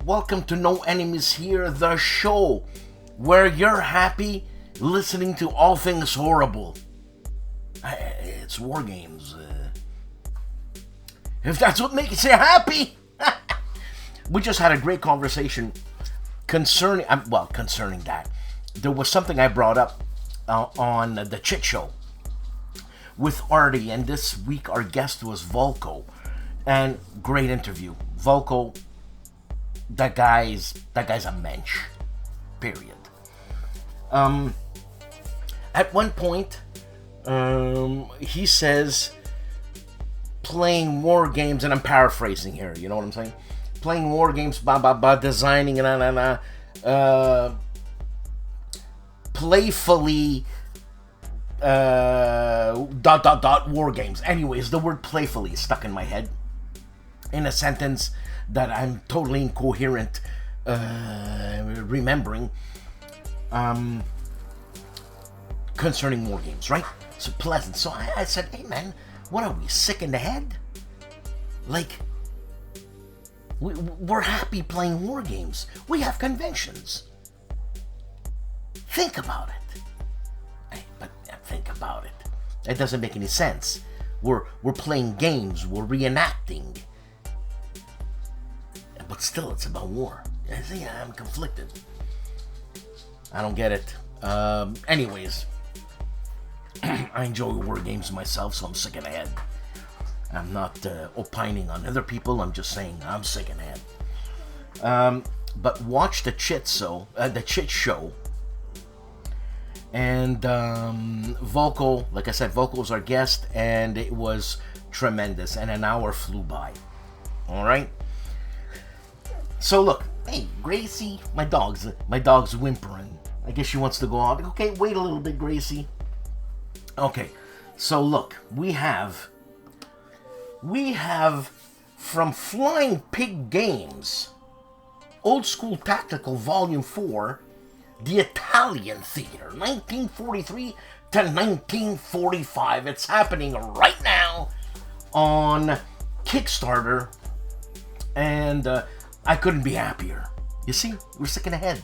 Welcome to No Enemies Here, the show where you're happy listening to all things horrible. It's war games. If that's what makes you happy. We just had a great conversation concerning that. There was something I brought up on the Chit Show with Artie, and this week our guest was Volko, and great interview. Volko, that guy's a mensch, period. At one point, he says playing war games, and I'm paraphrasing here, you know what I'm saying? Playing war games, designing, playfully, war games. Anyways, the word playfully is stuck in my head in a sentence that I'm totally incoherent remembering concerning war games, right? So pleasant. So I said, hey man, what are we, sick in the head? Like, we're happy playing war games. We have conventions. Think about it. Hey, but think about it. It doesn't make any sense. We're playing games. We're reenacting. But still, it's about war. See, I'm conflicted. I don't get it. Anyways, I enjoy war games myself, so I'm sick in the head. I'm not opining on other people. I'm just saying I'm sick in the head. But watch the Chit Show, and Volko. Like I said, Volko's our guest, and it was tremendous. And an hour flew by. All right. So look, hey, Gracie, my dog's whimpering. I guess she wants to go out. Okay, wait a little bit, Gracie. Okay, so look, we have from Flying Pig Games, Old School Tactical Volume 4, The Italian Theater, 1943 to 1945. It's happening right now on Kickstarter, and I couldn't be happier. You see, we're sick in the head.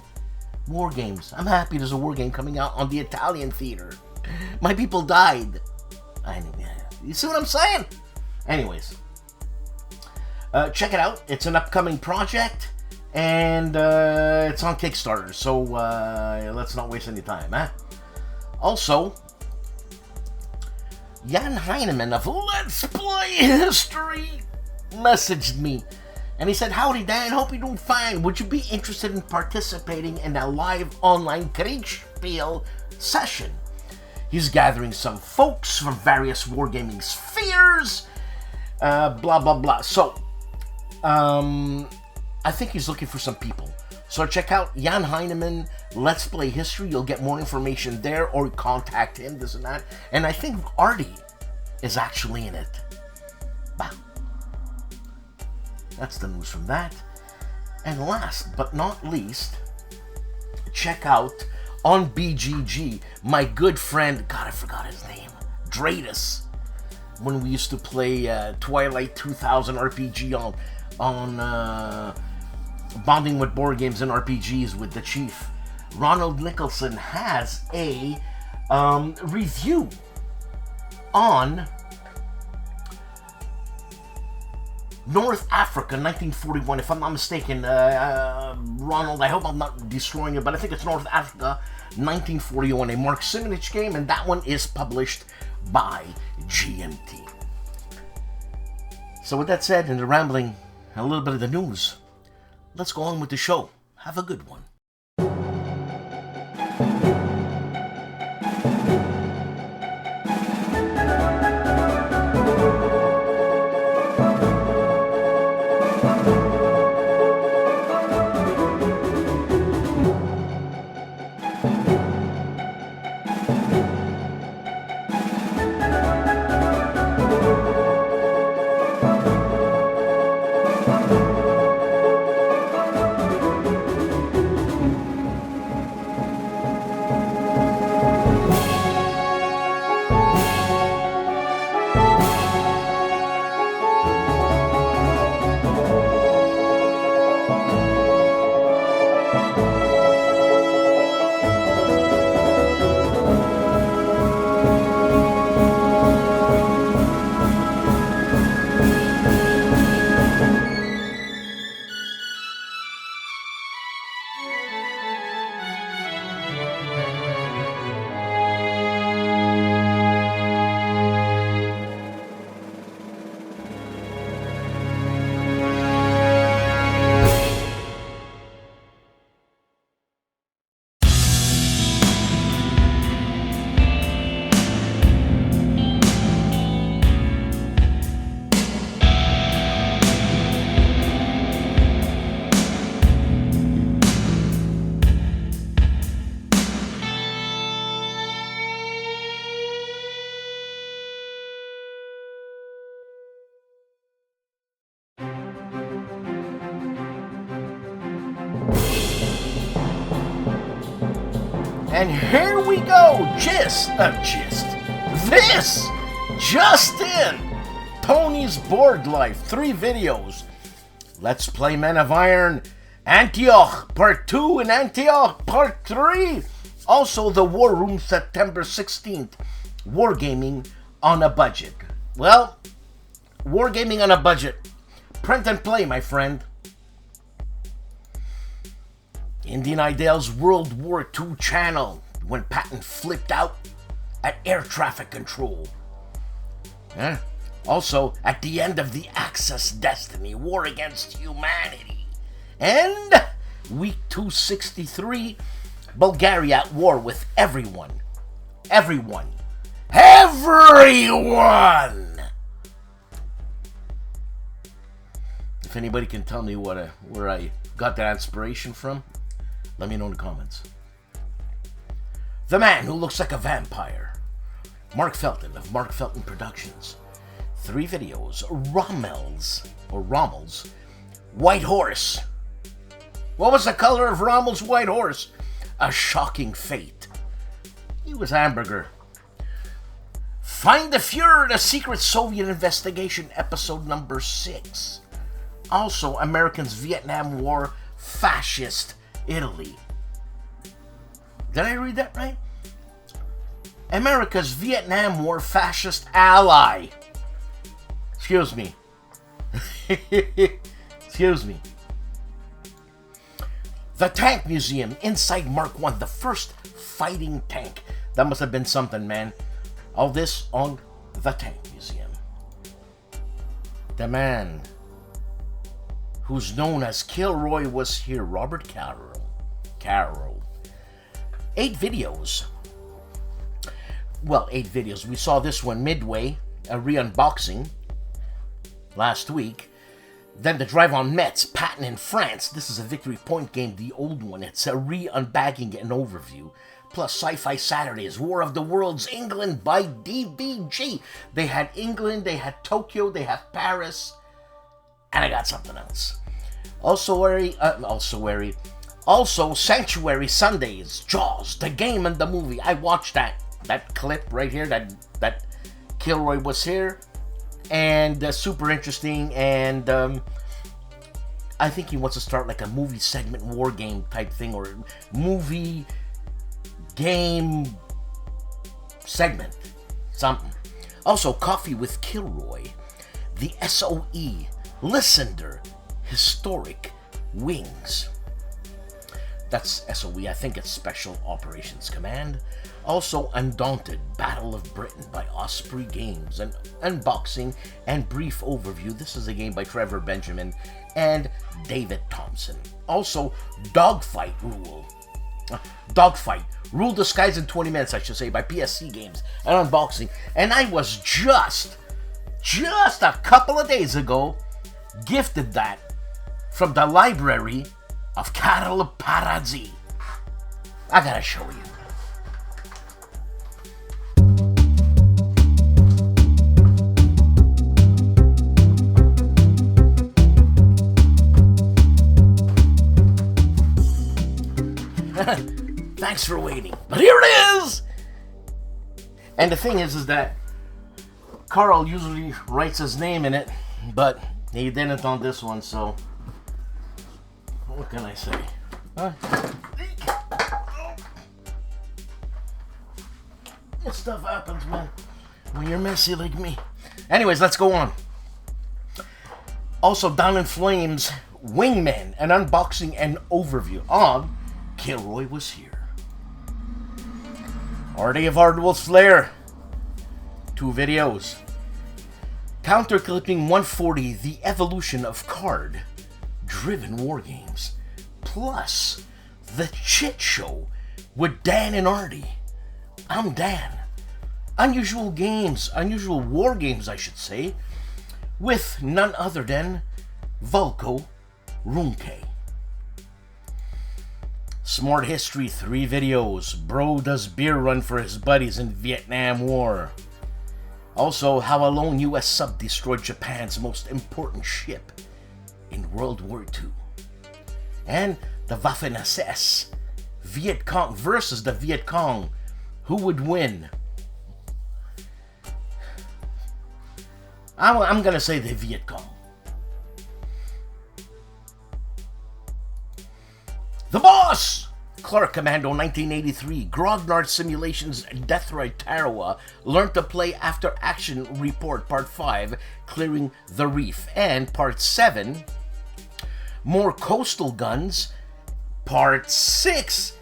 War games. I'm happy there's a war game coming out on the Italian theater. My people died. You see what I'm saying? Anyways, check it out. It's an upcoming project, and it's on Kickstarter. So let's not waste any time, huh? Also, Jan Heineman of Let's Play History messaged me. And he said, howdy Dan, hope you're doing fine. Would you be interested in participating in a live online Kriegspiel session? He's gathering some folks from various wargaming spheres, blah, blah, blah. So, I think he's looking for some people. So check out Jan Heineman, Let's Play History. You'll get more information there, or contact him, this and that. And I think Artie is actually in it. Bah. That's the news from that. And last but not least, check out on BGG my good friend, God, I forgot his name, Dratus, when we used to play Twilight 2000 RPG on Bonding with Board Games and RPGs with the Chief. Ronald Nicholson has a review on North Africa, 1941, if I'm not mistaken. Ronald, I hope I'm not destroying it, but I think it's North Africa, 1941, a Mark Simonich game, and that one is published by GMT. So with that said, and the rambling, and a little bit of the news, let's go on with the show. Have a good one. And here we go, just in Tony's Board Life, 3 videos. Let's Play Men of Iron, Antioch Part 2 and Antioch Part 3. Also the War Room September 16th, Wargaming on a budget. Well, Wargaming on a budget, print and play, my friend. Indian Idol's World War II channel when Patton flipped out at air traffic control. Also, at the end of the Axis Destiny, War Against Humanity. And week 263, Bulgaria at war with everyone. Everyone. If anybody can tell me where I got that inspiration from, let me know in the comments. The Man Who Looks Like a Vampire. Mark Felton of Mark Felton Productions. 3 videos. Rommel's White Horse. What was the color of Rommel's white horse? A Shocking Fate. He was hamburger. Find the Fuhrer, the Secret Soviet Investigation, episode number 6. Also, Americans' Vietnam War, Fascist Italy. Did I read that right? America's Vietnam War fascist ally. Excuse me. Excuse me. The Tank Museum inside Mark 1, the first fighting tank. That must have been something, man. All this on the Tank Museum. The man who's known as KilRoyWasHere, Robert Carroll. 8 videos. Well, 8 videos. We saw this one midway, a re-unboxing last week. Then the Drive on Metz, Patton in France. This is a Victory Point game, the old one. It's a re-unbagging and overview. Plus Sci-Fi Saturdays, War of the Worlds, England by DBG. They had England, they had Tokyo, they have Paris, and I got something else. Also Sanctuary Sundays, Jaws, the game and the movie. I watched that clip right here, that KilRoyWasHere, and super interesting. And I think he wants to start like a movie segment, war game type thing, or movie game segment, something. Also, Coffee with Kilroy, the SOE, Listener, Historic Wings. That's SOE, I think it's Special Operations Command. Also, Undaunted, Battle of Britain by Osprey Games, an unboxing and brief overview. This is a game by Trevor Benjamin and David Thompson. Also, Dogfight, Rule Disguised in 20 Minutes, I should say, by PSC Games, an unboxing. And I was just a couple of days ago gifted that from the library of CARROLL Paradzi. I gotta show you. Thanks for waiting, but here it is! And the thing is that Carl usually writes his name in it, but he didn't on this one, so what can I say? Huh? This stuff happens, man, when you're messy like me. Anyways, let's go on. Also, Down in Flames, Wingman, an unboxing and overview on KilRoyWasHere. Arty of ARDWULF'S LAIR, 2 videos. Counterclipping 140, the evolution of card-driven wargames. Plus, the Chit Show with Dan and Arty. I'm Dan. Unusual games, unusual war games, I should say, with none other than Volko Runke. Smart History, 3 videos. Bro does beer run for his buddies in Vietnam War. Also, how a lone US sub destroyed Japan's most important ship in World War II. And the Waffen-SS, Viet Cong versus the Viet Cong. Who would win? I'm gonna say the Viet Cong. The Boss! Clark Commando 1983, Grognard Simulations, Deathray Tarawa, Learn to Play After Action Report Part 5, Clearing the Reef, and Part 7, More Coastal Guns, Part 6.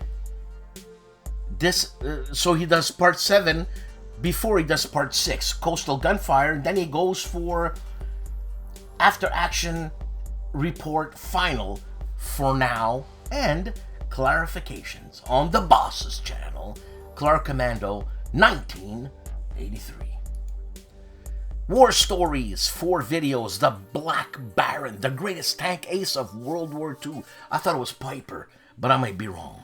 So he does Part 7 before he does Part 6, Coastal Gunfire, and then he goes for After Action Report Final for now, and clarifications on the Boss's channel, Clark Commando 1983. War Stories, 4 videos, The Black Baron, the greatest tank ace of World War II. I thought it was Piper, but I might be wrong.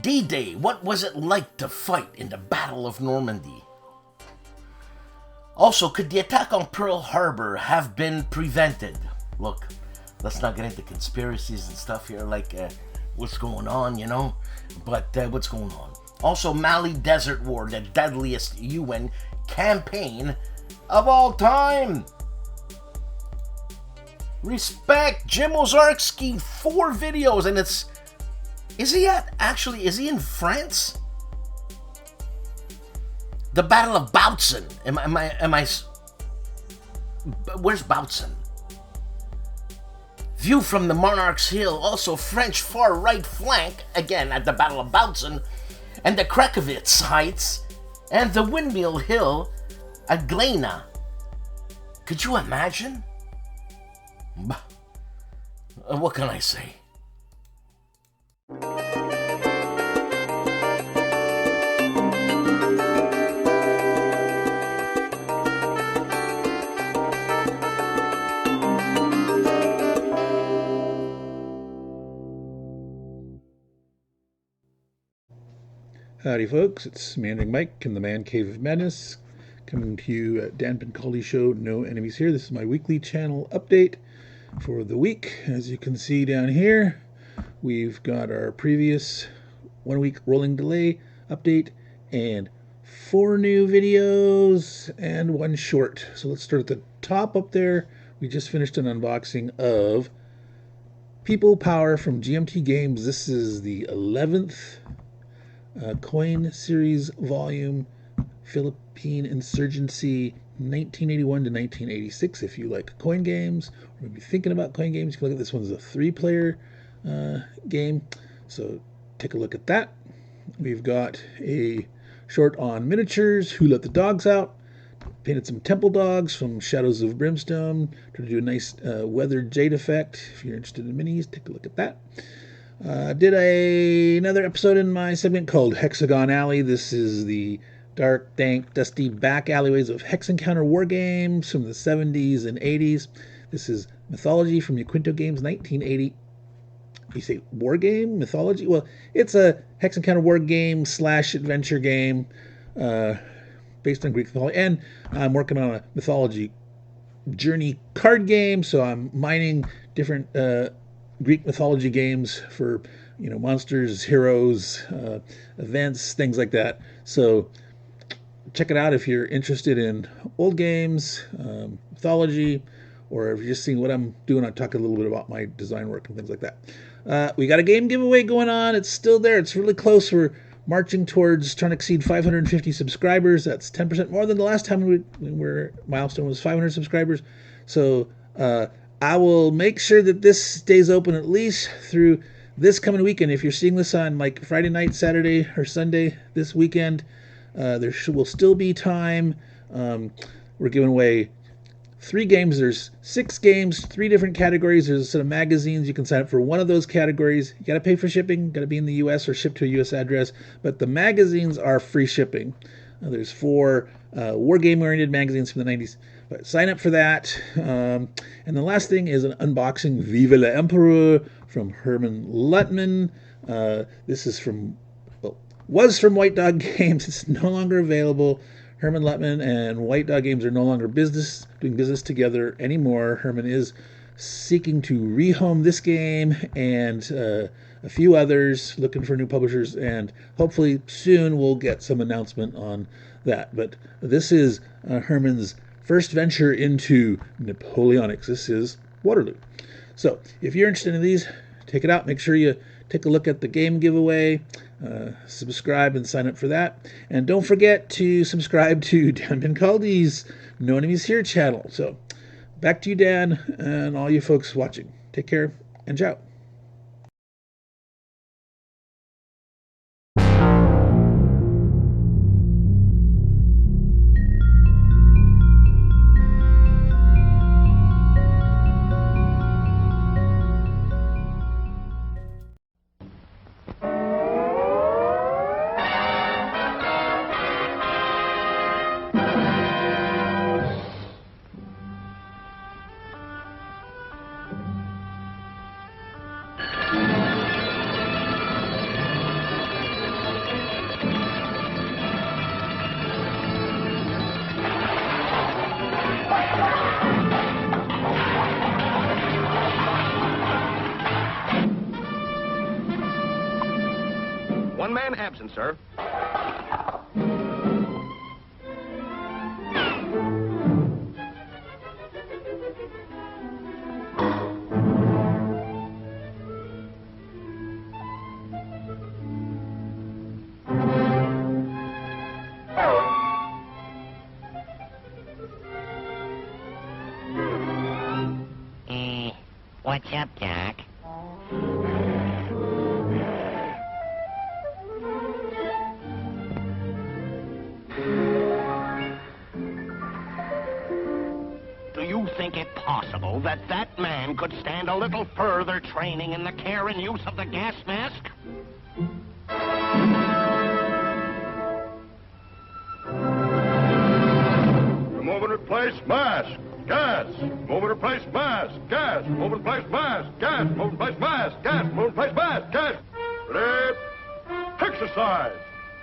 D-Day, what was it like to fight in the Battle of Normandy? Also, could the attack on Pearl Harbor have been prevented? Look, let's not get into conspiracies and stuff here, like what's going on, you know? But what's going on? Also, Mali Desert War, the deadliest UN campaign of all time. Respect, Jim Ozarski, 4 videos, and it's... Is he in France? The Battle of Bautzen. Am I... Where's Bautzen? View from the Monarch's Hill, also French far-right flank, again at the Battle of Bautzen, and the Krakowitz Heights, and the Windmill Hill at Glena. Could you imagine? What can I say? Howdy folks, it's Mandarin Mike in the Man Cave of Madness, coming to you at Dan Pincaldi Show, No Enemies Here. This is my weekly channel update for the week. As you can see down here, we've got our previous 1 week rolling delay update and 4 new videos and 1 short. So let's start at the top up there. We just finished an unboxing of People Power from GMT Games. This is the 11th coin series volume, Philippine Insurgency 1981 to 1986. If you like coin games or maybe thinking about coin games, you can look at this one as a 3-player game. So take a look at that. We've got a short on miniatures, Who Let the Dogs Out. Painted some temple dogs from Shadows of Brimstone to do a nice weathered jade effect. If you're interested in minis, take a look at that. Did another episode in my segment called Hexagon Alley. This is the dark, dank, dusty back alleyways of Hex Encounter war games from the 70s and 80s. This is Mythology from Yaquinto Games, 1980. You say war game? Mythology? Well, it's a Hex Encounter war game / adventure game based on Greek mythology. And I'm working on a mythology journey card game, so I'm mining different Greek mythology games for, monsters, heroes, events, things like that. So check it out if you're interested in old games, mythology, or if you're just seeing what I'm doing. I'll talk a little bit about my design work and things like that. We got a game giveaway going on. It's still there. It's really close. We're marching towards trying to exceed 550 subscribers. That's 10% more than the last time milestone was 500 subscribers. So I will make sure that this stays open at least through this coming weekend. If you're seeing this on like Friday night, Saturday, or Sunday this weekend, there will still be time. We're giving away 3 games. There's 6 games, 3 different categories. There's a set of magazines. You can sign up for one of those categories. You got to pay for shipping. Got to be in the U.S. or ship to a U.S. address. But the magazines are free shipping. There's 4 war game-oriented magazines from the 90s. But sign up for that. And the last thing is an unboxing Vive l'Empereur from Herman Luttman. This is was from White Dog Games. It's no longer available. Herman Luttman and White Dog Games are no longer doing business together anymore. Herman is seeking to rehome this game and a few others, looking for new publishers, and hopefully soon we'll get some announcement on that. But this is Herman's first venture into Napoleonics. This is Waterloo. So if you're interested in these, take it out. Make sure you take a look at the game giveaway. Subscribe and sign up for that. And don't forget to subscribe to Dan Bencaldi's No Enemies Here channel. So back to you, Dan, and all you folks watching. Take care and ciao. One man absent, sir. What's up, Doc? Do you think it possible that that man could stand a little further training in the care and use of the gas mask? Remove and replace mask. Gas. Remove and replace mask. Gas. Remove and replace mask. Gas. Remove and replace mask. Gas. Remove and replace mask. Gas. Ready? Exercise.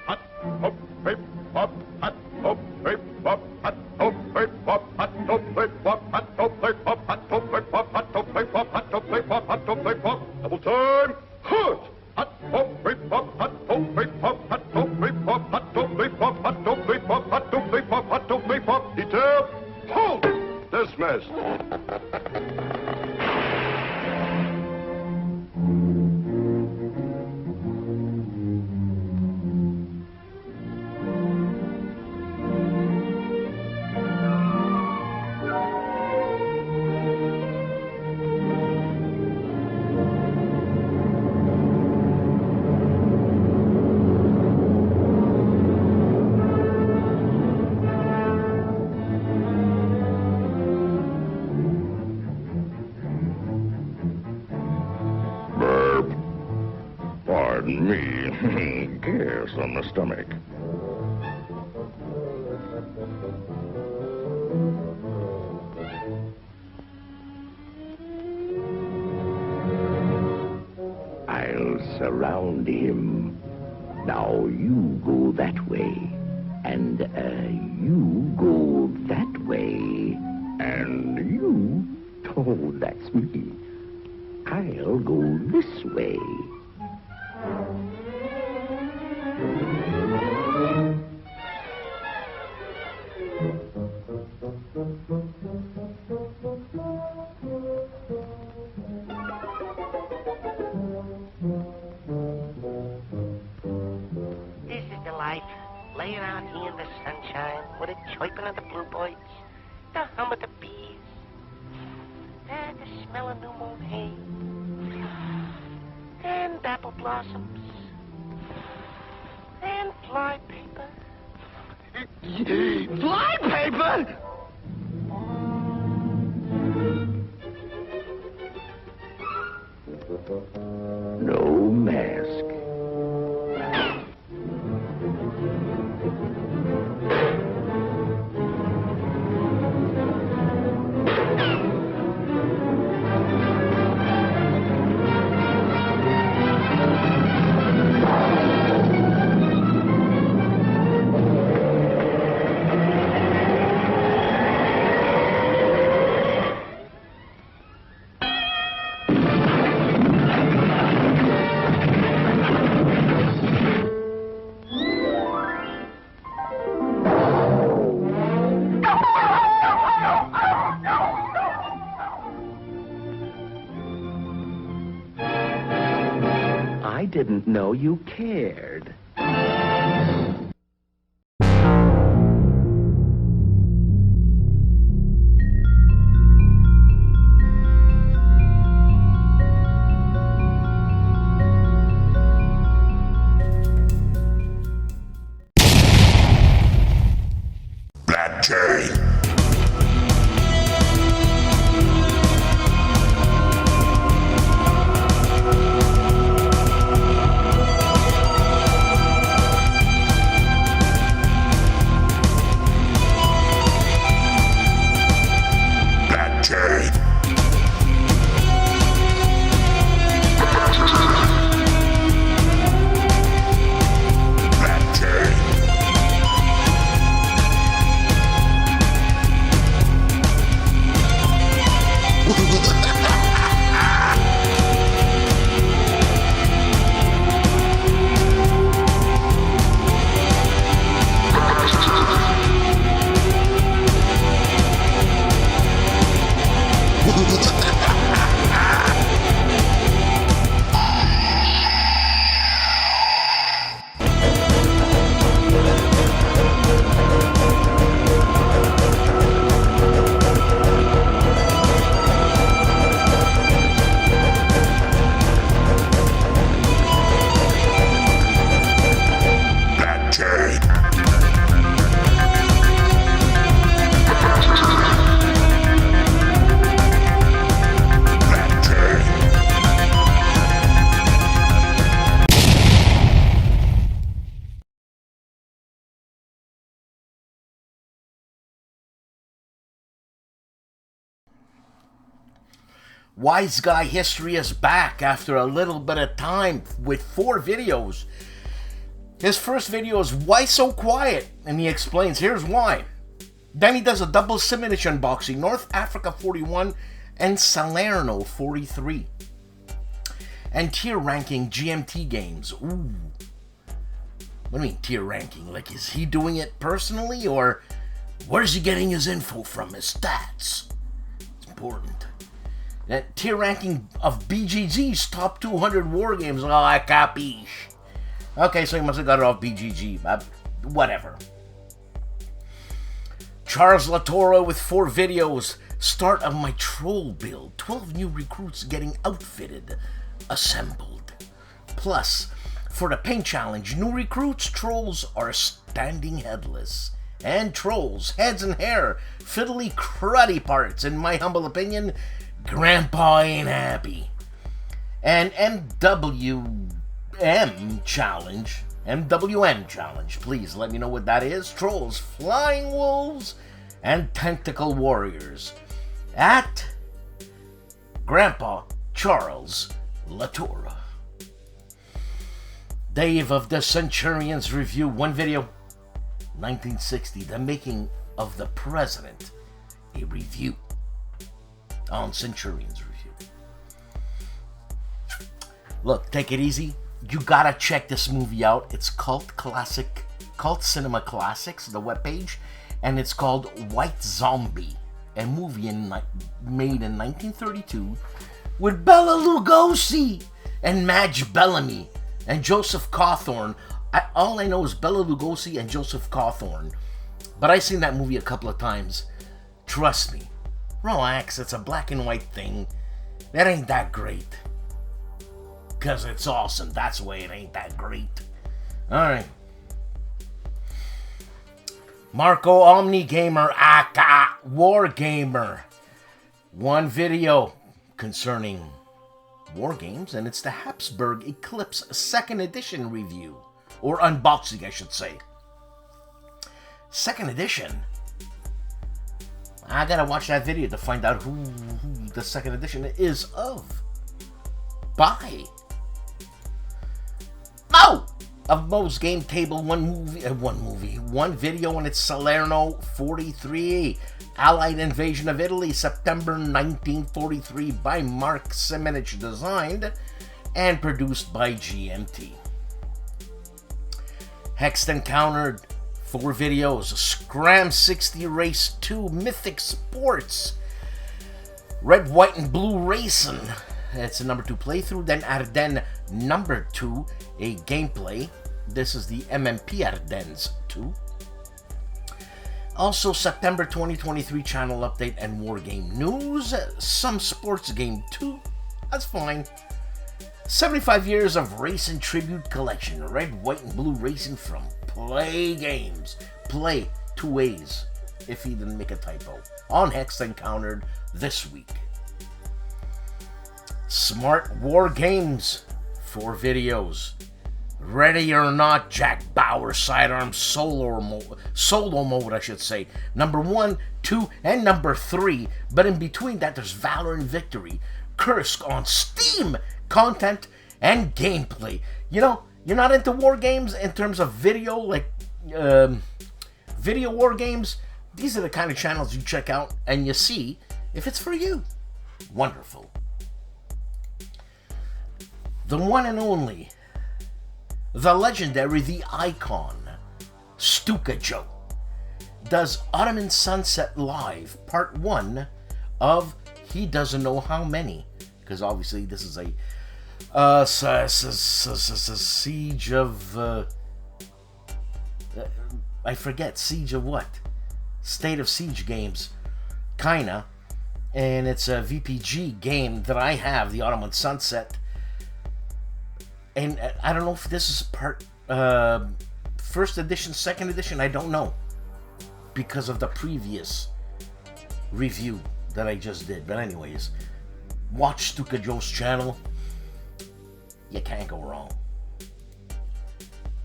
Hot, hop, hip, hop, hot, hop, hip, hop, hot, hop, hip, hop, hot, hop, hip, hop, hot, hop, hip, hop, hot, hop, hip, hop, hot, hop, hip, hop, hot, hop, hip, hop, hot, hop, hip, hop. Double time. Hot. Hot, hop, hip, hop, hot, hop, hip, hop, hot, hop, hip, hop, hot, hop, hip, hop, hot, hop, hip, hop, hot, hop, hip, hop, hot, hop, hip, hop. Detail. Halt. Dismissed. Pardon me. Gas on the stomach. I'll surround him. Now you go that way. And, you go that way. And you... Oh, that's me. I'll go this way. This is the life. Laying out here in the sunshine with a chirping of the bluebirds, the hum of the bees, and the smell of new moon hay, and apple blossoms, and fly paper. Fly paper? No mask. I didn't know you cared. Black Chain. Wise Guy History is back after a little bit of time with 4 videos. His first video is Why So Quiet? And he explains, here's why. Then he does a double simulation unboxing, North Africa 41 and Salerno 43. And tier ranking GMT games. Ooh. What do you mean tier ranking? Like, is he doing it personally, or where's he getting his info from, his stats? It's important. That tier ranking of BGG's top 200 war games. Oh, I capiche. Okay, so he must have got it off BGG. Whatever. Charles Latoro with 4 videos. Start of my troll build. 12 new recruits getting outfitted. Assembled. Plus, for the paint challenge, new recruits, trolls are standing headless. And trolls, heads and hair, fiddly cruddy parts, in my humble opinion, Grandpa ain't happy. And MW MWM challenge. MWM challenge. Please let me know what that is. Trolls, Flying Wolves, and Tentacle Warriors. At Grandpa Charles Latour. Dave of the Centurions review. One video. 1960. The Making of the President. A review. On Centurions review. Look, take it easy. You gotta check this movie out. It's Cult Cinema Classics, the webpage, and it's called White Zombie, a movie made in 1932 with Bela Lugosi and Madge Bellamy and Joseph Cawthorn. All I know is Bela Lugosi and Joseph Cawthorn, but I've seen that movie a couple of times. Trust me. Relax, it's a black and white thing. That ain't that great. Because it's awesome. That's why it ain't that great. Alright. Marco Omnigamer, aka Wargamer. One video concerning war games, and it's the Habsburg Eclipse 2nd edition review. Or unboxing, I should say. 2nd edition? I gotta watch that video to find out who the 2nd edition is of. By. Oh! Of Moe's Game Table, one video, and it's Salerno 43, Allied Invasion of Italy, September 1943, by Mark Simonich, designed and produced by GMT. Hexed Encountered, 4 videos, Scram 60 Race 2, Mythic Sports, Red, White, and Blue Racing. It's a number 2 playthrough. Then Ardennes number 2, a gameplay. This is the MMP Ardennes 2. Also, September 2023 channel update and war game news. Some sports game 2. That's fine. 75 years of racing tribute collection. Red, White, and Blue Racing from Play Games. Play 2 ways, if he didn't make a typo. On Hexed Encountered this week. Smart War Games, 4 videos. Ready or Not, Jack Bauer Sidearm solo mode, I should say. Number 1, 2, and number 3. But in between that, there's Valor and Victory, Kursk on Steam, content and gameplay. You know, you're not into war games in terms of video, like video war games. These are the kind of channels you check out and you see if it's for you. Wonderful. The one and only, the legendary, the icon, STUKAJOE, does Ottoman Sunset Live, Part 1 of he doesn't know how many, because obviously this is a siege of, I forget, siege of what? State of Siege games, kinda, and it's a VPG game that I have, the Ottoman Sunset. And I don't know if this is part, 1st edition, 2nd edition, I don't know. Because of the previous review that I just did. But anyways, watch STUKAJOE's channel. You can't go wrong.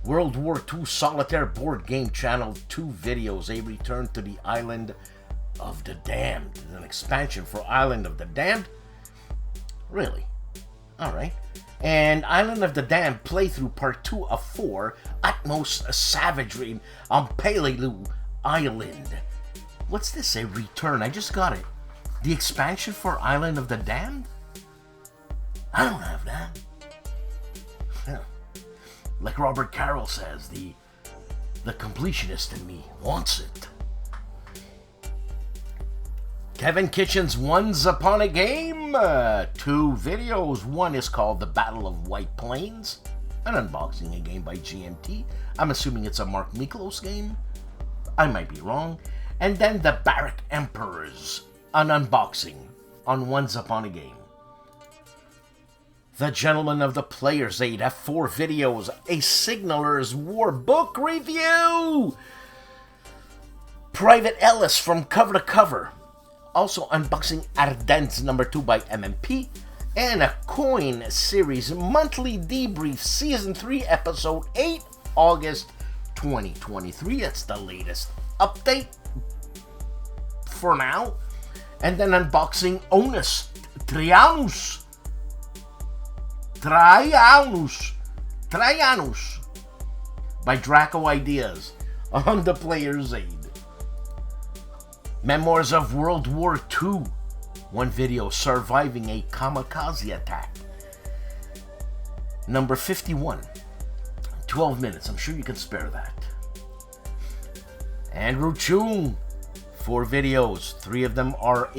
World War II Solitaire board game channel, 2 videos. A return to the Island of the Damned. An expansion for Island of the Damned? Really? Alright. And Island of the Damned playthrough part 2 of 4, Utmost Savagery on Peleliu Island. What's this, a return? I just got it. The expansion for Island of the Damned? I don't have that. Like Robert Carroll says, the completionist in me wants it. Kevin Kitchen's Once Upon a Game, 2 videos. One is called The Battle of White Plains, an unboxing a game by GMT. I'm assuming it's a Mark Miklos game. I might be wrong. And then The Barrack Emperors, an unboxing on Once Upon a Game. The Gentleman of the Player's Aid have 4 videos. A Signaler's War book review. Private Ellis from Cover to Cover. Also unboxing Ardennes number 2 by MMP. and a Coin Series Monthly Debrief Season 3, Episode 8, August 2023. That's the latest update for now. And then unboxing Onus Trajanus by Draco Ideas on the Player's Aid. Memoirs of World War II. One video, Surviving a Kamikaze Attack. Number 51. 12 minutes. I'm sure you can spare that. Andrew Chung. 4 videos. 3 of them are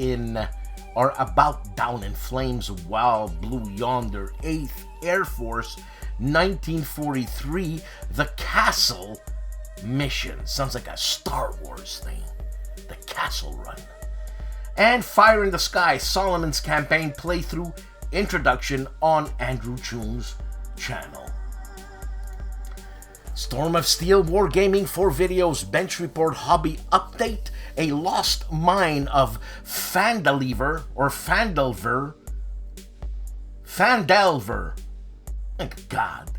about Down in Flames while Blue Yonder 8th Air Force 1943 The Castle Mission. Sounds like a Star Wars thing. The Castle Run. And Fire in the Sky, Solomon's Campaign Playthrough Introduction on Andrew Chung's channel. Storm of Steel Wargaming 4 videos, Bench Report Hobby Update, A Lost Mine of Phandelver, thank God.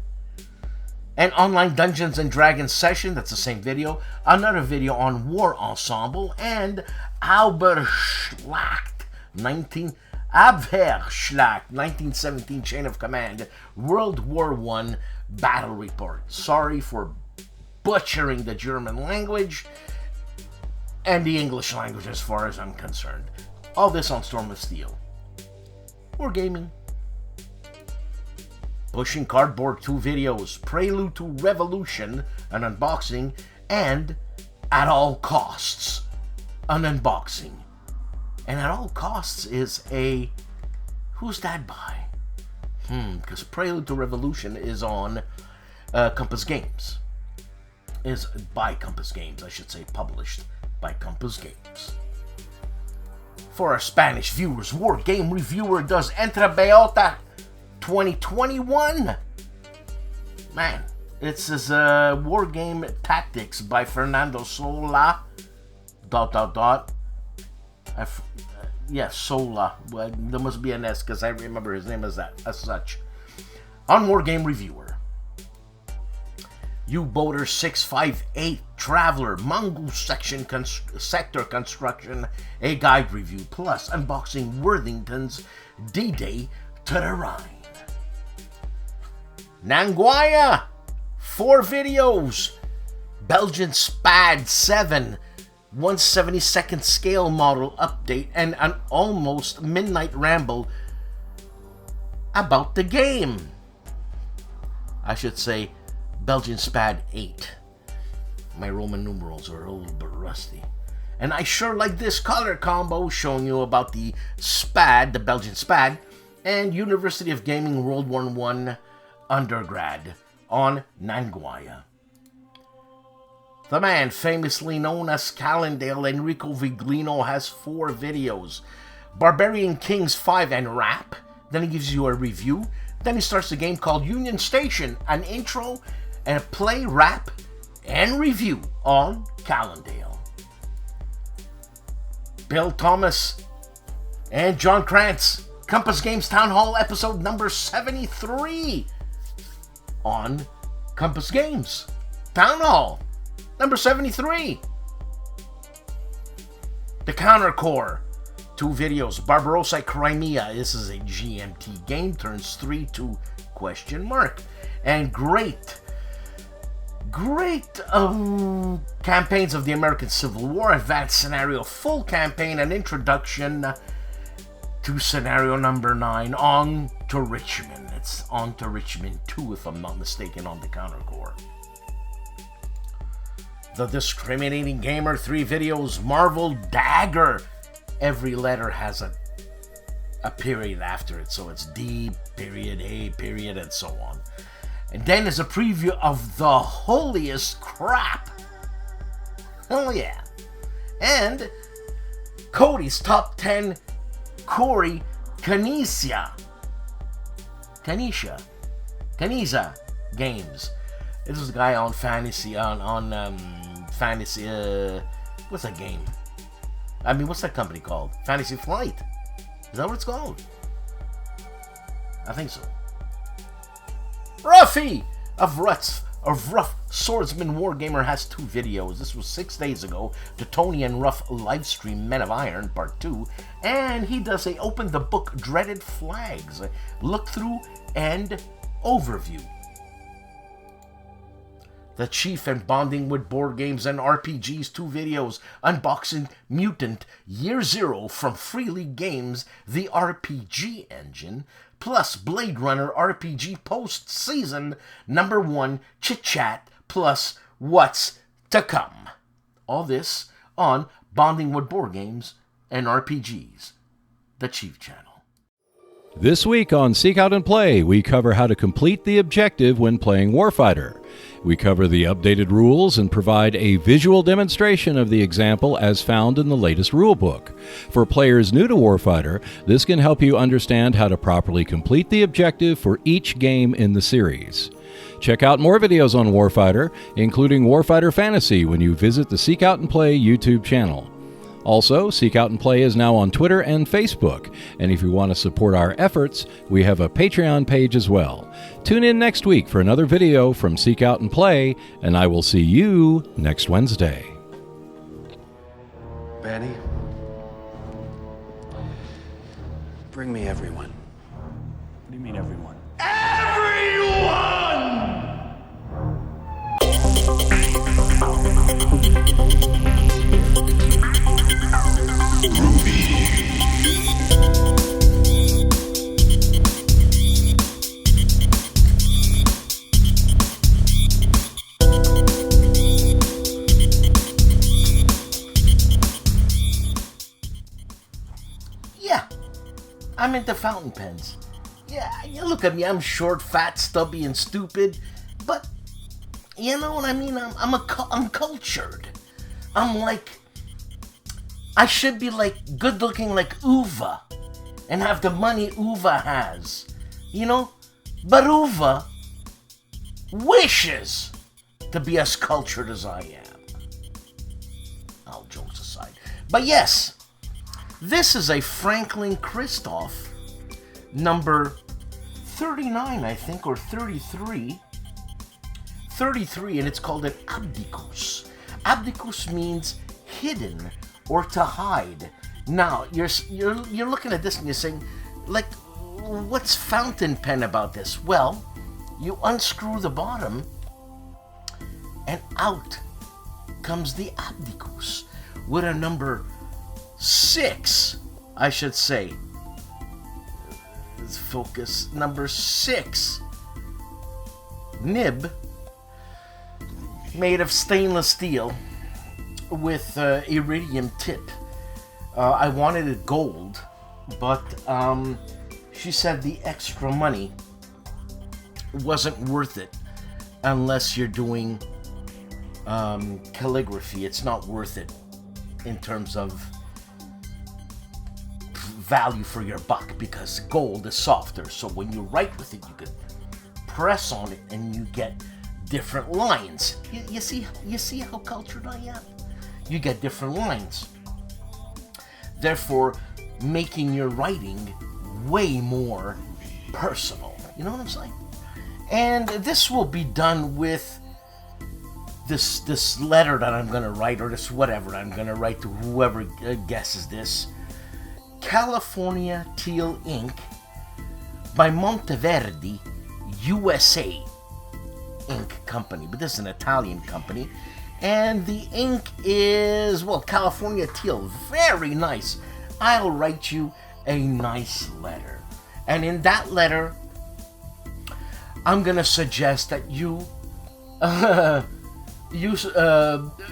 An Online Dungeons and Dragons session, that's the same video. Another video on War Ensemble, and Abwehrschlacht 1917 Chain of Command World War I Battle Report. Sorry for butchering the German language and the English language as far as I'm concerned. All this on Storm of Steel. Wargaming. Pushing Cardboard 2 videos, Prelude to Revolution, an unboxing, and At All Costs, an unboxing. And At All Costs is a... who's that by? Because Prelude to Revolution is on Compass Games. Is by Compass Games, I should say, published by Compass Games. For our Spanish viewers, War Game Reviewer does Entrebeota 2021. Man, it says War Game Tactics by Fernando Sola. ... Yes, Sola. Well, there must be an S because I remember his name as such. On War Game Reviewer. U-Boater 658 Traveler Mongoose Sector Construction, a guide review, plus unboxing Worthington's D-Day to the Rhine. Nanguaya, 4 videos. Belgian SPAD 7, 1/72nd scale model update, and an almost midnight ramble about the game. I should say Belgian SPAD 8. My Roman numerals are a little bit rusty. And I sure like this color combo showing you about the SPAD, the Belgian SPAD, and University of Gaming World War I undergrad on Nanguaya. The man famously known as Calandale, Enrico Viglino, has 4 videos. Barbarian Kings 5 and Rap. Then he gives you a review. Then he starts a game called Union Station, an intro and a play, rap, and review on Calandale. Bill Thomas and John Krantz, Compass Games Town Hall episode number 73 on Compass Games Town Hall number 73. The Counter Corps, 2 videos. Barbarossa Crimea, this is a GMT game, turns 3 to question mark. And great campaigns of the American Civil War, advanced scenario, full campaign, and introduction to scenario number 9 on to Richmond. It's on to Richmond 2, if I'm not mistaken, on the Counter Corps. The Discriminating Gamer, 3 videos. Marvel Dagger. Every letter has a period after it, so it's D, period, A, period, and so on. And then is a preview of the holiest crap. Hell yeah. And Cody's Top 10 Corey Canisa games. This is a guy on fantasy, fantasy, what's that game? I mean, what's that company called? Fantasy Flight. Is that what it's called? I think so. Ruffy of Rough Swordsman Wargamer has 2 videos. This was 6 days ago. The Tony and Ruff livestream Men of Iron Part 2. And he does a open the book Dreaded Flags, look through and overview. The Chief and Bonding with Board Games and RPGs 2 videos, unboxing Mutant Year Zero from Freely Games, the RPG engine, plus Blade Runner RPG Post-Season Number 1 Chit Chat, plus What's to Come. All this on Bonding with Board Games and RPGs, the Chief channel. This week on Seek Out and Play, we cover how to complete the objective when playing Warfighter. We cover the updated rules and provide a visual demonstration of the example as found in the latest rulebook. For players new to Warfighter, this can help you understand how to properly complete the objective for each game in the series. Check out more videos on Warfighter, including Warfighter Fantasy, when you visit the Seek Out and Play YouTube channel. Also, Seek Out and Play is now on Twitter and Facebook, and if you want to support our efforts, we have a Patreon page as well. Tune in next week for another video from Seek Out and Play, and I will see you next Wednesday. Banny, bring me everyone. What do you mean, everyone? Yeah, I'm into fountain pens. Yeah, you look at me, I'm short, fat, stubby, and stupid, but you know what I mean? I'm cultured. I'm like, I should be like good looking like Uva and have the money Uva has, you know? But Uva wishes to be as cultured as I am. All jokes aside. But yes, this is a Franklin Christoph number 39, I think, or 33. 33, and it's called an abdicus. Abdicus means hidden or to hide. Now, you're looking at this and you're saying, like, what's fountain pen about this? Well, you unscrew the bottom and out comes the abdicus with a number 6, I should say. Let's focus. Number 6 nib made of stainless steel with iridium tip. I wanted it gold, but she said the extra money wasn't worth it unless you're doing calligraphy. It's not worth it in terms of value for your buck, because gold is softer, so when you write with it you could press on it and you get different lines. You see how cultured I am? You get different lines, therefore making your writing way more personal. You know what I'm saying? And this will be done with this letter that I'm gonna write, or this whatever I'm gonna write to whoever guesses this. California Teal Ink by Monteverdi USA Ink Company, but this is an Italian company, and the ink is, well, California Teal. Very nice. I'll write you a nice letter, and in that letter I'm gonna suggest that you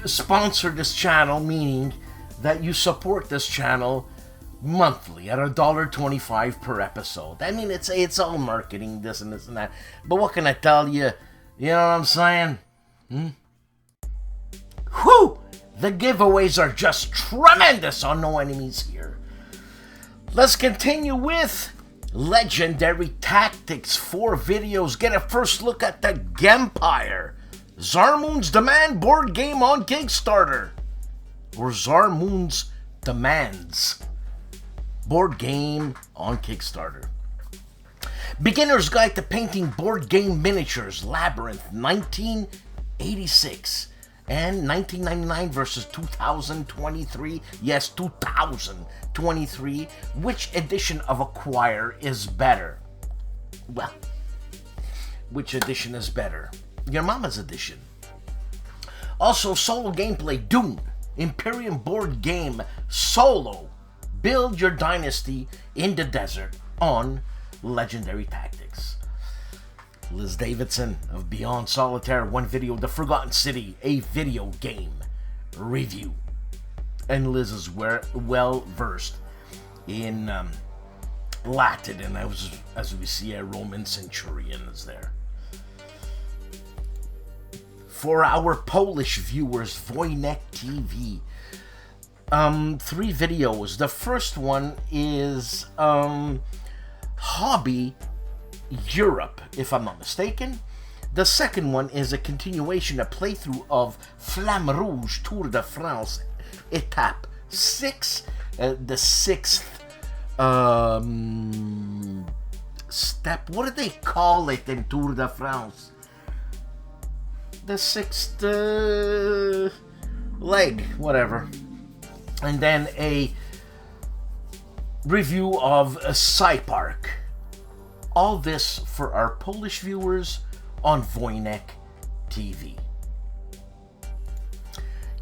sponsor this channel, meaning that you support this channel monthly at $1.25 per episode. I mean, it's all marketing, this and this and that, but what can I tell you? You know what I'm saying? Whew! The giveaways are just tremendous on No Enemies Here. Let's continue with Legendary Tactics 4 videos. Get a first look at the GIMPY, Zarmoon's Demand board game on Kickstarter, or Zarmoon's Demands board game on Kickstarter. Beginner's Guide to Painting Board Game Miniatures, Labyrinth, 1986. And 1999 versus 2023. Yes, 2023. Which edition of Acquire is better? Well, which edition is better? Your mama's edition. Also, solo gameplay, Dune, Imperium board game, solo. Build your dynasty in the desert on Legendary Tactics. Liz Davidson of Beyond Solitaire, one video, The Forgotten City, a video game review. And Liz is well versed in Latin, and as we see, a Roman centurion is there. For our Polish viewers, Wojennik TV, 3 videos. The first one is Hobby Europe, if I'm not mistaken. The second one is a continuation, a playthrough of Flamme Rouge Tour de France, Etape 6, the 6th step. What do they call it in Tour de France? The 6th leg, whatever. And then a review of Cypark. All this for our Polish viewers on Wojennik TV.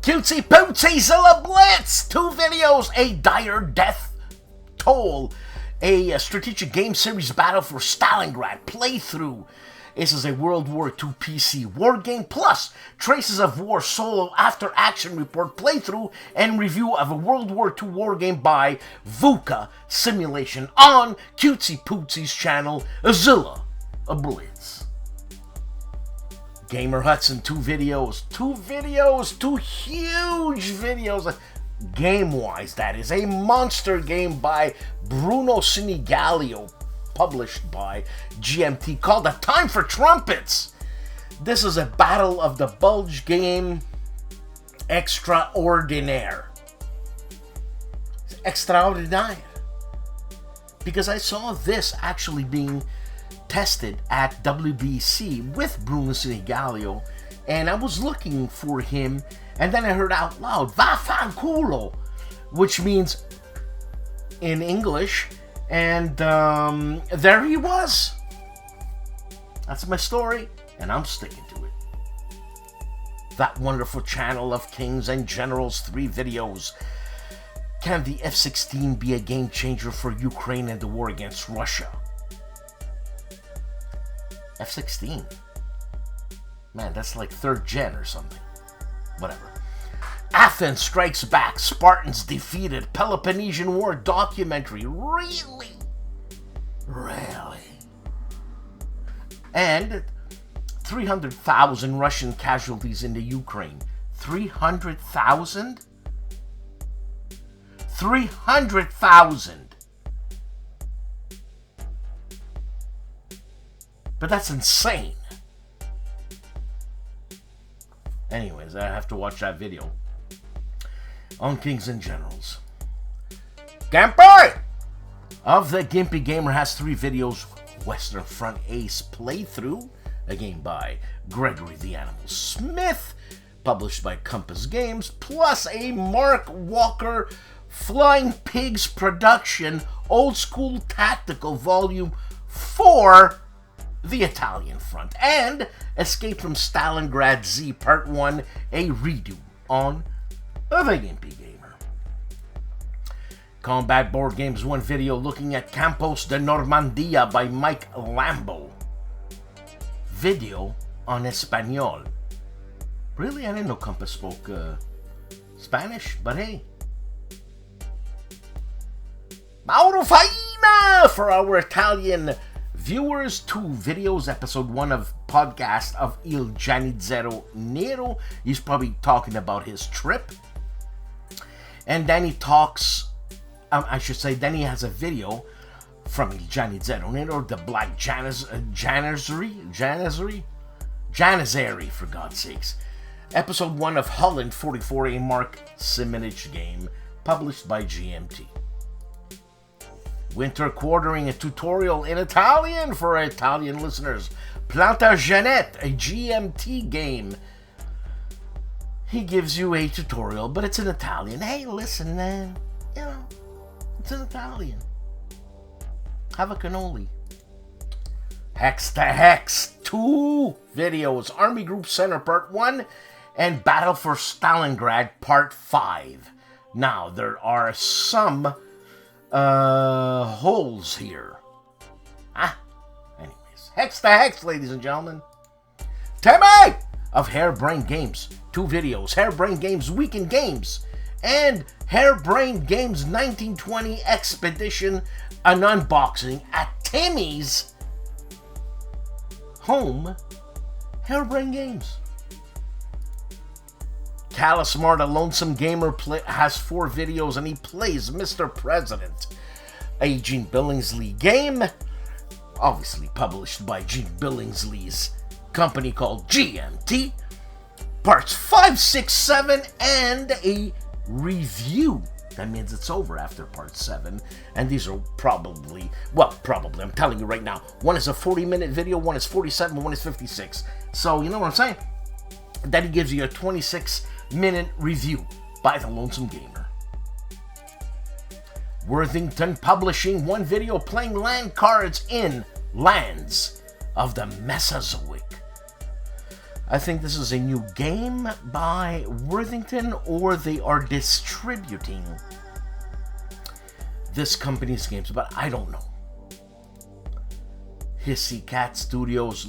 Cutesy Pootsy Zilla Blitz! 2 videos, a Dire Death Toll, a strategic game series battle for Stalingrad playthrough. This is a World War II PC war game, plus Traces of War solo after action report playthrough and review of a World War II war game by VUCA Simulation on Cutesy Pootsy's channel, Zilla Blitz. Gamer Hudson, 2 videos, 2 huge videos. Game-wise, that is a monster game by Bruno Sinigalio, published by GMT, called A Time for Trumpets. This is a Battle of the Bulge game extraordinaire. Extraordinaire. Because I saw this actually being tested at WBC with Bruno Sinigalio, and I was looking for him, and then I heard out loud, Vaffanculo, which means in English, and there he was. That's my story, and I'm sticking to it. That wonderful channel of Kings and Generals, 3 videos. Can the F-16 be a game changer for Ukraine and the war against Russia? F-16? Man, that's like 3rd gen or something. Whatever. Athens Strikes Back, Spartans Defeated, Peloponnesian War documentary. Really? Really? And 300,000 Russian casualties in the Ukraine. 300,000? 300,000! But that's insane. Anyways, I have to watch that video on Kings and Generals. GIMPY of the GIMPY Gamer has 3 videos. Western Front Ace playthrough, a game by Gregory the Animal Smith, published by Compass Games, plus a Mark Walker Flying Pigs production, Old School Tactical Volume 4, The Italian Front, and Escape from Stalingrad Z Part 1, a redo on the GIMPY Gamer. Combat Board Games, 1 video looking at Campos de Normandia by Mike Lambo. Video on Espanol. Really? I didn't know Compass spoke Spanish, but hey. Mauro Faina for our Italian viewers, 2 videos, episode 1 of podcast of Il Giannizzero Nero. He's probably talking about his trip. And then he talks, then he has a video from Il Giannizzero Nero, the Black Janizary, for God's sakes. Episode 1 of Holland 44, a Mark Simonich game, published by GMT. Winter quartering, a tutorial in Italian for Italian listeners. Plantagenet, a GMT game. He gives you a tutorial, but it's in Italian. Hey, listen, man. You know, it's in Italian. Have a cannoli. Hex to Hex, 2 videos. Army Group Center Part 1 and Battle for Stalingrad Part 5. Now, there are some holes here. Anyways, Hex to Hex, ladies and gentlemen. Timmy of Harebrained Games, 2 videos. Harebrained Games Weekend Games and Harebrained Games 1920 Expedition, an unboxing at Timmy's home. Harebrained Games. Callus Marta, Lonesome Gamer, has 4 videos and he plays Mr. President, a Gene Billingsley game, obviously published by Gene Billingsley's company called GMT, parts 5, 6, 7, and a review. That means it's over after part 7, and these are probably, I'm telling you right now, one is a 40-minute video, one is 47, one is 56. So, you know what I'm saying? Then he gives you a 26-minute review by the Lonesome Gamer. Worthington Publishing, 1 video playing land cards in Lands of the Mesozoic. I think this is a new game by Worthington, or they are distributing this company's games, but I don't know. Hissy Cat Studios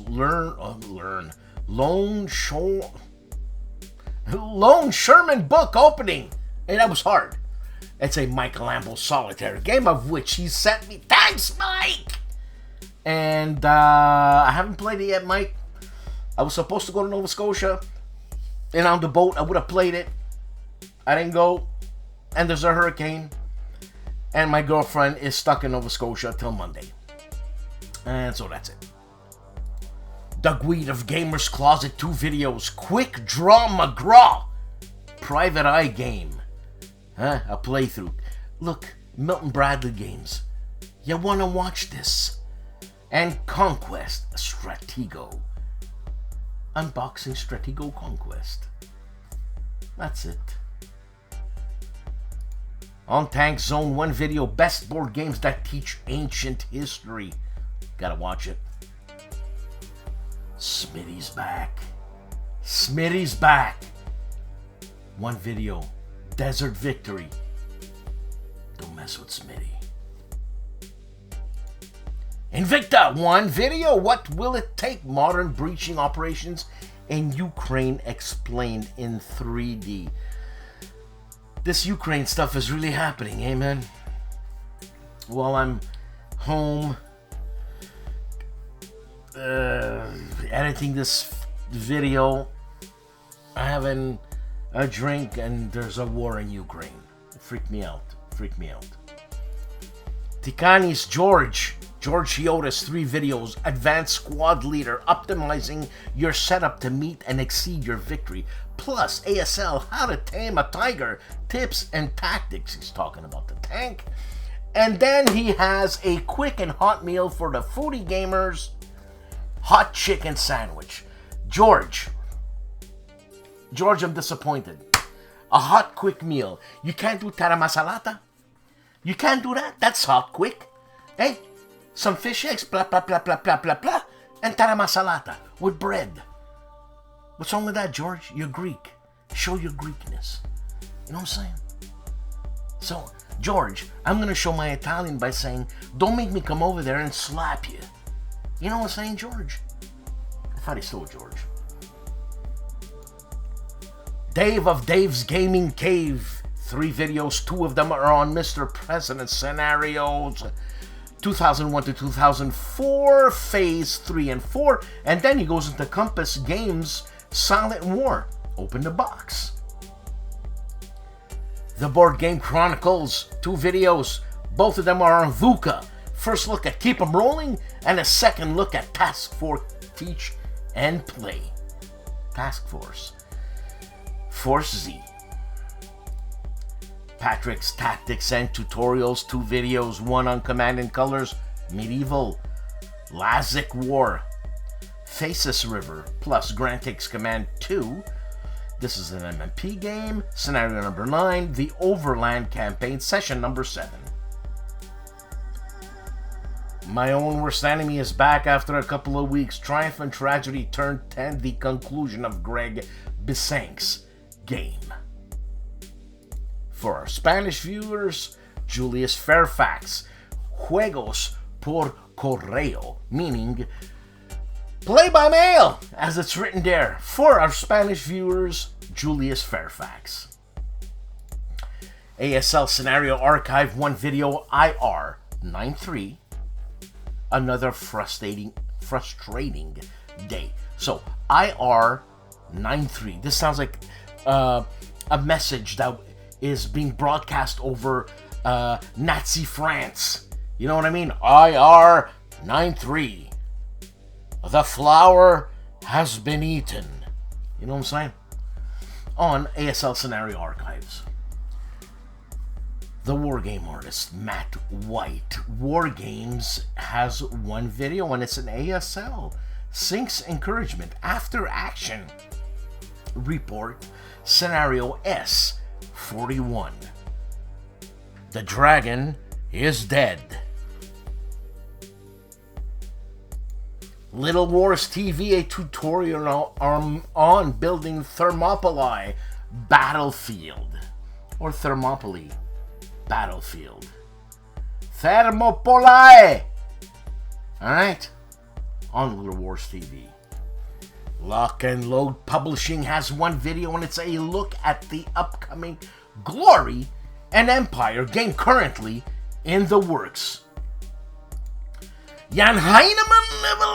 Lone Sherman book opening, and that was hard. It's a Michelangelo Solitaire game, of which he sent me. Thanks, Mike! And I haven't played it yet, Mike. I was supposed to go to Nova Scotia, and on the boat I would have played it. I didn't go, and there's a hurricane, and my girlfriend is stuck in Nova Scotia till Monday. And so that's it. Doug Weed of Gamers Closet, 2 videos. Quick Draw McGraw, Private Eye game. A playthrough. Look, Milton Bradley games. You want to watch this. And Conquest Stratego. Unboxing Stratego Conquest. That's it. On Tank Zone, 1 video. Best board games that teach ancient history. Gotta watch it. Smitty's back. Smitty's back. 1 video. Desert Victory. Don't mess with Smitty. Invicta, 1 video. What will it take? Modern breaching operations in Ukraine explained in 3D. This Ukraine stuff is really happening, amen. While I'm home editing this video, having a drink, and there's a war in Ukraine. It freaked me out. Tikani's George Chioda's 3 videos. Advanced Squad Leader, optimizing your setup to meet and exceed your victory. Plus ASL, how to tame a tiger, tips and tactics. He's talking about the tank. And then he has a quick and hot meal for the foodie gamers. Hot chicken sandwich. George, I'm disappointed. A hot quick meal. You can't do tara masalata? You can't do that? That's hot quick. Hey, some fish eggs, blah, blah, blah, blah, blah, blah, blah, and tara masalata with bread. What's wrong with that, George? You're Greek. Show your Greekness. You know what I'm saying? So, George, I'm going to show my Italian by saying, don't make me come over there and slap you. You know what I'm saying, George? I thought he stole George. Dave of Dave's Gaming Cave. 3 videos, 2 of them are on Mr. President scenarios. 2001 to 2004, Phase 3 and 4. And then he goes into Compass Games Silent War. Open the box. The Board Game Chronicles. 2 videos. Both of them are on VUCA. First look at Keep 'em Rolling, and a second look at Task Force Teach and Play. Task Force. Force Z. Patrick's Tactics and Tutorials, 2 videos, 1 on Command and Colors, Medieval, Lazic War, Faces River, plus Grand Takes Command 2. This is an MMP game, scenario number 9, the Overland Campaign, session number 7. My Own Worst Enemy is back after a couple of weeks. Triumph and Tragedy Turn 10, the conclusion of Greg Bisank's game. For our Spanish viewers, Julius Fairfax, Juegos por Correo, meaning play by mail, as it's written there. For our Spanish viewers, Julius Fairfax. ASL Scenario Archive 1 video IR93. Another frustrating day. So IR93. This sounds like a message that is being broadcast over Nazi France. You know what I mean? IR93. The flower has been eaten. You know what I'm saying? On ASL Scenario Archives. The Wargame artist, Matt White. Wargames has 1 video and it's an ASL. Sinks Encouragement After Action Report, Scenario S41. The dragon is dead. Little Wars TV, a tutorial on building Thermopylae Battlefield. Or Thermopylae Battlefield. Thermopylae! Alright? On Little Wars TV. Lock and Load Publishing has 1 video and it's a look at the upcoming Glory and Empire game currently in the works. Jan Heinemann, Never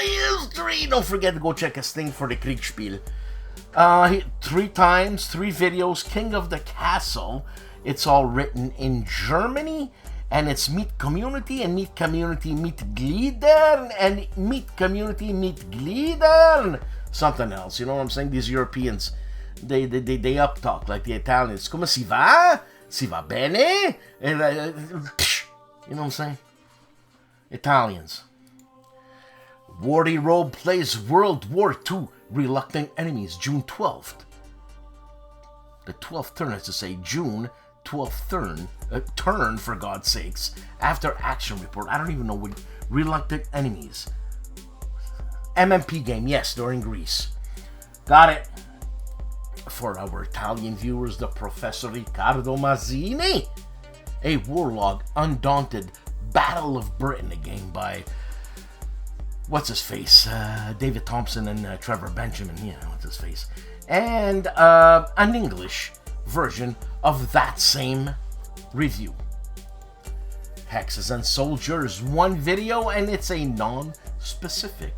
History. Don't forget to go check his thing for the Kriegsspiel. 3 times, 3 videos, King of the Castle. It's all written in Germany, and it's Meet Community and Meet Community Mitgliedern and Meet Community Mitgliedern. Something else, you know what I'm saying? These Europeans, they uptalk like the Italians. Come si va? Si va bene? And, you know what I'm saying? Italians. Wardy Robe plays World War II Reluctant Enemies, June 12th. The 12th turn, as to say, June 12th turn, for God's sakes. After Action Report. I don't even know what Reluctant Enemies. MMP game, yes, during Greece. Got it. For our Italian viewers, the Professor Riccardo Mazzini. A Warlog Undaunted Battle of Britain, a game by what's his face, David Thompson and Trevor Benjamin. Yeah, what's his face, and an English version of that same review. Hexes and Soldiers, 1 video, and it's a non-specific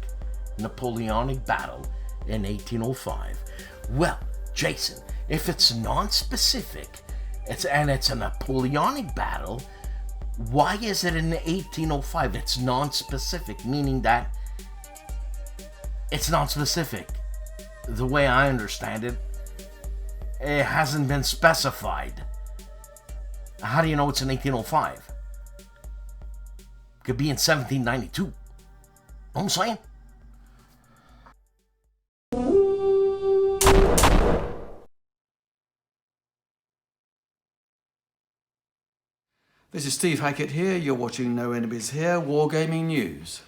Napoleonic battle in 1805. Well, Jason, if it's non-specific, it's a Napoleonic battle, why is it in 1805? It's non-specific, meaning that it's non-specific. The way I understand it, it hasn't been specified. How do you know it's in 1805? Could be in 1792. Know what I'm saying? This is Steve Hackett here. You're watching No Enemies Here, Wargaming News.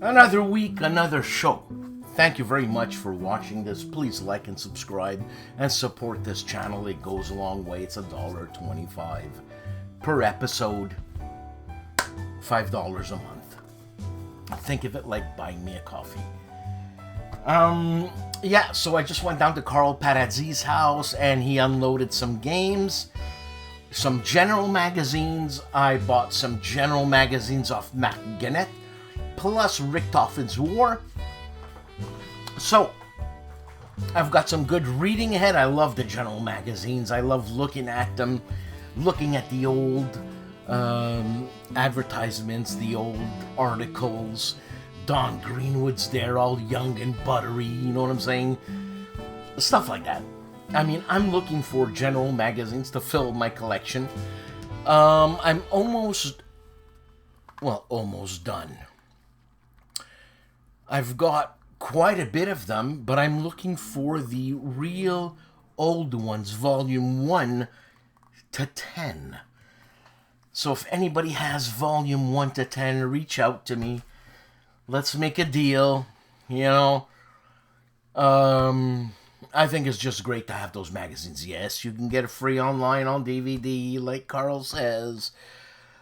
Another week, another show. Thank you very much for watching this. Please like and subscribe and support this channel. It goes a long way. It's $1.25 per episode, $5 a month. Think of it like buying me a coffee. Yeah, so I just went down to Carl Paradzi's house and he unloaded some games, some general magazines. I bought some general magazines off Mac Gannett, plus Richtofen's War. So, I've got some good reading ahead. I love the general magazines. I love looking at them, looking at the old advertisements, the old articles. Don Greenwood's there, all young and buttery, you know what I'm saying? Stuff like that. I mean, I'm looking for general magazines to fill my collection. I'm almost done. I've got quite a bit of them, but I'm looking for the real old ones, volume 1 to 10. So if anybody has volume 1 to 10, reach out to me. Let's make a deal, you know. I think it's just great to have those magazines. Yes, you can get it free online on DVD, like Carl says.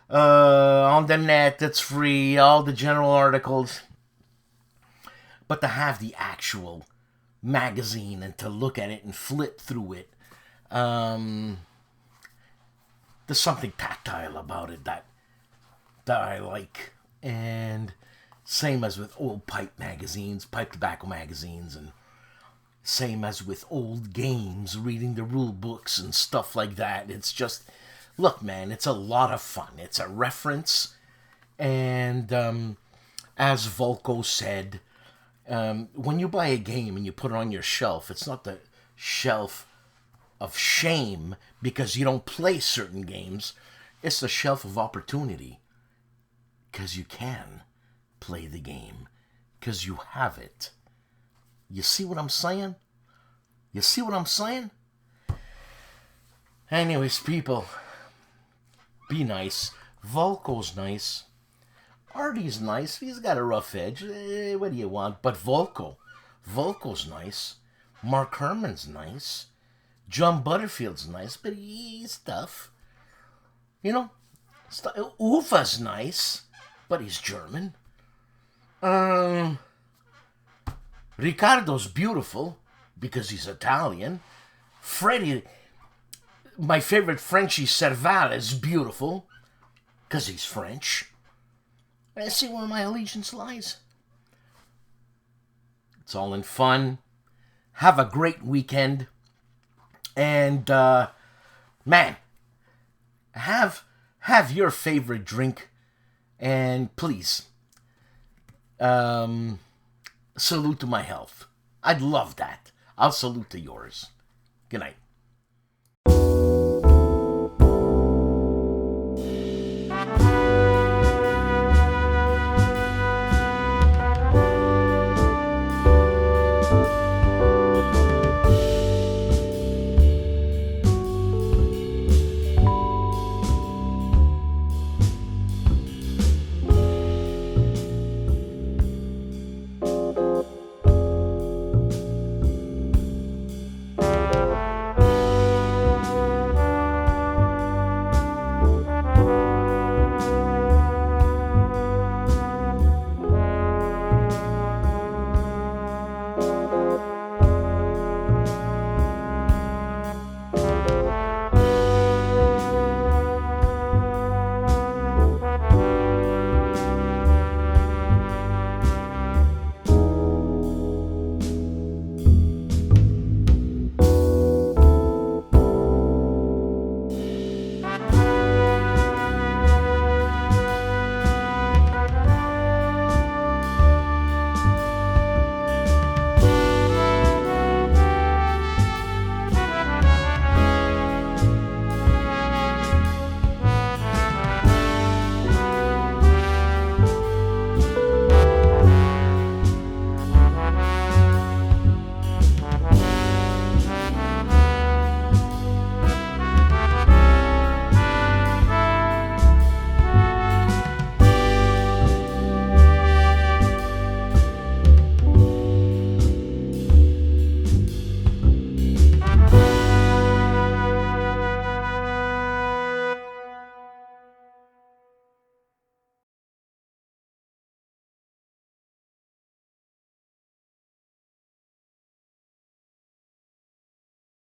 On the net, it's free, all the general articles. But to have the actual magazine and to look at it and flip through it, there's something tactile about it that I like. And same as with old pipe magazines, pipe tobacco magazines, and same as with old games, reading the rule books and stuff like that. It's just, look, man, it's a lot of fun. It's a reference. And as Volko said, when you buy a game and you put it on your shelf, it's not the shelf of shame because you don't play certain games. It's the shelf of opportunity because you can play the game because you have it. You see what I'm saying? You see what I'm saying? Anyways, people, be nice. Volko's nice. Artie's nice. He's got a rough edge. What do you want? But Volko's nice. Mark Herman's nice. John Butterfield's nice, but he's tough. You know, Ufa's nice, but he's German. Riccardo's beautiful because he's Italian. Freddie, my favorite Frenchie, Serval, is beautiful because he's French. I see where my allegiance lies. It's all in fun. Have a great weekend. And, man, have your favorite drink. And please, salute to my health. I'd love that. I'll salute to yours. Good night.